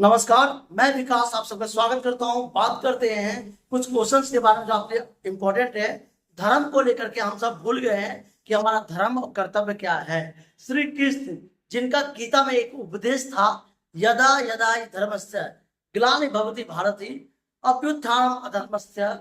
नमस्कार। मैं विकास आप सबका स्वागत करता हूं। बात करते हैं कुछ क्वेश्चंस के बारे में जो आपके इम्पोर्टेंट है। धर्म को लेकर के हम सब भूल गए हैं कि हमारा धर्म और कर्तव्य क्या है। श्री कृष्ण जिनका गीता में एक उपदेश था, यदा यदा हि धर्मस्य ग्लानि भवति भारती अभ्युत्थानम अधर्मस्य।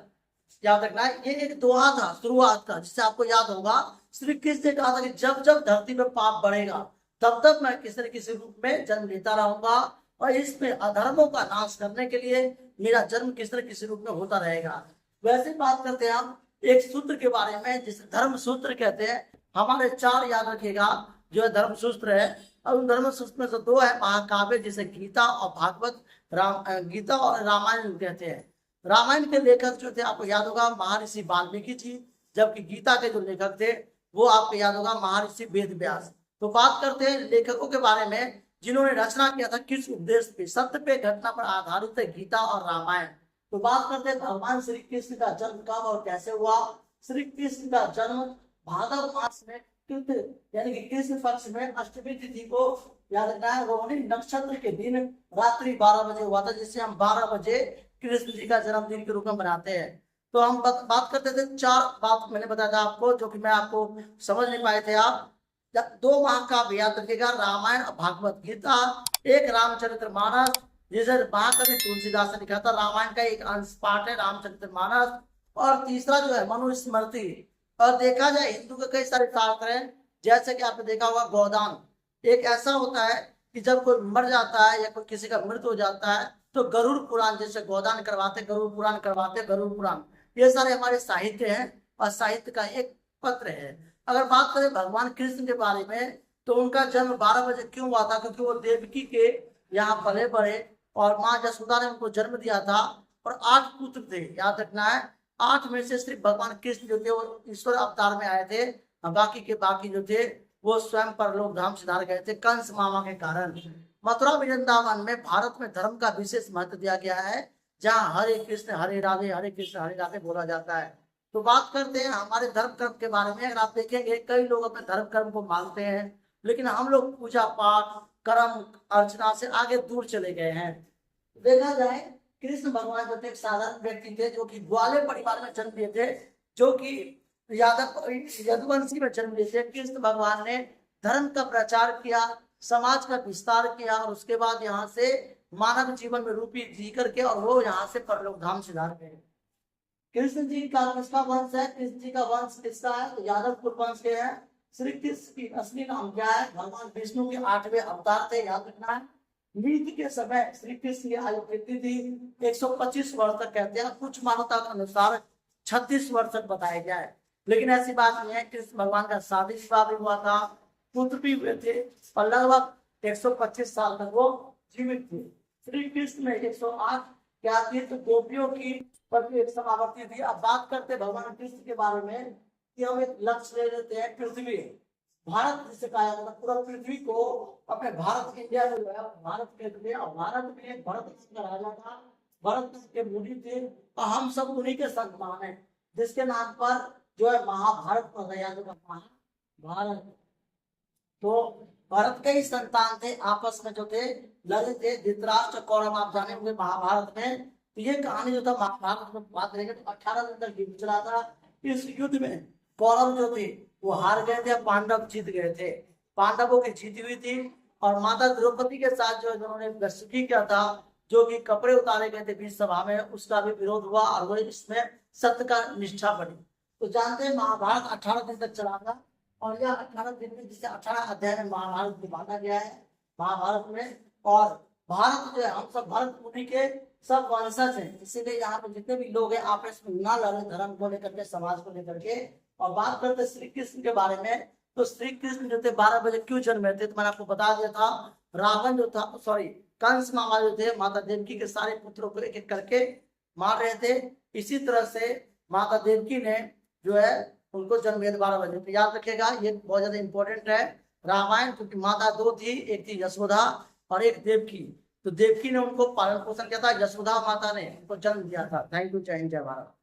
याद रखना है, ये एक दोहा था शुरुआत का, जिससे आपको याद होगा। श्री कृष्ण ने कहा था कि जब जब धरती में पाप बढ़ेगा तब तब मैं किसी न किसी रूप में जन्म लेता रहूंगा, और इसमें अधर्मों का नाश करने के लिए मेरा जन्म किसी न किसी रूप में होता रहेगा। वैसे बात करते हैं हम एक सूत्र के बारे में जिसे धर्म सूत्र कहते हैं। हमारे चार याद रखिएगा जो है धर्म सूत्र है। और उन धर्म सूत्र में से दो है महाकाव्य, जिसे गीता और भागवत, गीता और रामायण कहते हैं। रामायण के लेखक जो थे आपको याद होगा महर्षि वाल्मीकि जी, जबकि गीता के जो लेखक थे वो आपको याद होगा महर्षि वेद व्यास। तो बात करते हैं लेखकों के बारे में जिन्होंने रचना किया था किस उद्देश्य पे, सत्य पे, घटना पर आधारित है गीता और रामायण। तो बात करते हैं भगवान श्री कृष्ण का जन्म कब और कैसे हुआ। श्री कृष्ण का जन्म भादव मास में कृत यानी कि कृष्ण पक्ष में अष्टमी तिथि को, याद रखना है, रोहिणी नक्षत्र के दिन रात्रि 12 बजे हुआ था, जिसे हम 12 बजे कृष्ण जी का जन्मदिन के रूप में मनाते हैं। तो हम बात करते थे, चार बात मैंने बताया था आपको जो कि मैं आपको समझ नहीं पाए थे आप। दो महाकाव्य याद रखिएगा, रामायण और भागवत गीता। एक रामचरितमानस जिसे महाकवि तुलसीदास ने लिखा था, रामायण का एक अंश पाठ है रामचरितमानस। और तीसरा जो है मनुस्मृति। और देखा जाए हिंदू के कई सारे शास्त्र हैं, जैसे कि आपने देखा होगा गोदान। एक ऐसा होता है कि जब कोई मर जाता है या कोई किसी का मृत्यु हो जाता है तो गरुड़ पुराण, जैसे गोदान करवाते, गरुड़ पुराण करवाते, गरुड़ पुराण, ये सारे हमारे साहित्य हैं और साहित्य का एक पत्र है। अगर बात करें भगवान कृष्ण के बारे में तो उनका जन्म 12 बजे क्यों हुआ था, क्योंकि वो देवकी के यहाँ पले बड़े और माँ जसोदा ने उनको जन्म दिया था। और 8 पुत्र थे, याद रखना है। 8 में से सिर्फ भगवान कृष्ण जो थे वो ईश्वर अवतार में आए थे, और बाकी के बाकी जो थे वो स्वयं परलोक धाम सिधार गए थे कंस मामा के कारण। मथुरा वृंदावन में भारत में धर्म का विशेष महत्व दिया गया है, जहाँ हरे कृष्ण हरे राधे, हरे कृष्ण हरे राधे बोला जाता है। तो बात करते हैं हमारे धर्म कर्म के बारे में। अगर आप देखेंगे कई लोग अपने धर्म कर्म को मानते हैं, लेकिन हम लोग पूजा पाठ कर्म अर्चना से आगे दूर चले गए हैं। देखा जाए कृष्ण भगवान जो थे एक साधारण व्यक्ति थे, जो कि ग्वाले परिवार में जन्म लिए थे, जो कि यादव यदुवंशी में जन्म लिए थे। कृष्ण भगवान ने धर्म का प्रचार किया, समाज का विस्तार किया, और उसके बाद यहाँ से मानव जीवन में रूपी जी करके और वो यहाँ से परलोक धाम सिधार गए। कृष्ण जी का किसका वंश है? कृष्ण जी का वंश किसका है? तो यादव कुल वंश के हैं। श्री कृष्ण की असली नाम क्या है? भगवान विष्णु के 8वें अवतार थे, याद रखना है। मृत्यु के समय श्री कृष्ण की आयु कितनी थी? 125 वर्ष तक कहते हैं, कुछ मान्यता के अनुसार 36 वर्ष तक बताया गया है। लेकिन ऐसी बात नहीं है। कृष्ण भगवान का शादी विवाह भी हुआ था, पुत्र भी हुए थे, और लगभग 125 साल तक वो जीवित थे। श्री कृष्ण में 108 क्या थी? तो गोपियों की पर एक समावर्ती थी। अब बात करते भगवान कृष्ण के बारे में कि हम एक लक्ष्य ले लेते हैं पृथ्वी, भारत जिसे कहा जाता है, पूरा पृथ्वी को अपने भारत इंडिया में जो है भारत के लिए। और भारत में एक भरत का राजा था, भरत के मुनि थे, और हम सब उन्हीं के संतान हैं, जिसके नाम पर जो है महाभारत पड़ गया जो महाभारत। तो भरत के ही संतान थे, आपस में जो थे लड़े थे, धृतराष्ट्र कौरव, आप जाने होंगे महाभारत में। तो ये कहानी जो था महाभारत में बात करेंगे तो 18 दिन तक युद्ध चला था। इस युद्ध में कौरव जो थे वो हार गए थे, पांडव जीत गए थे। पांडवों की जीती हुई थी, और माता द्रौपदी के साथ जो उन्होंने दस्युकी किया था, जो कि कपड़े उतारे गए थे बीच सभा में, उसका भी विरोध हुआ, और वो इसमें सत्य का निष्ठा बनी। तो जानते हैं महाभारत 18 दिन तक चला था। और यह 18 दिन में, जिसे 18 अध्याय में महाभारत को बांटा गया है महाभारत में। और भारत जो है हम सब भारत मुनि के सब वंशज हैं, इसीलिए यहाँ पे जितने भी लोग हैं आपस में ना लड़े धर्म को लेकर के, समाज को लेकर के। और बात करते श्री कृष्ण के बारे में, तो श्री कृष्ण जो थे 12 बजे क्यों जन्मे थे, तो मैंने आपको बता दिया था। रावण जो था, सॉरी, कंस मामा जो थे माता देवकी के सारे पुत्रों को एक एक करके मार रहे थे। इसी तरह से माता देवकी ने जो है उनको जन्म दिया 12 बजे। तो याद रखिएगा ये बहुत ज्यादा इंपॉर्टेंट है। रामायण, क्योंकि माता दो थी, एक थी यशोदा और एक देवकी। तो देवकी ने उनको पालन पोषण किया था, यशोदा माता ने उनको जन्म दिया था। Thank you. जय हिंद, जय भारत।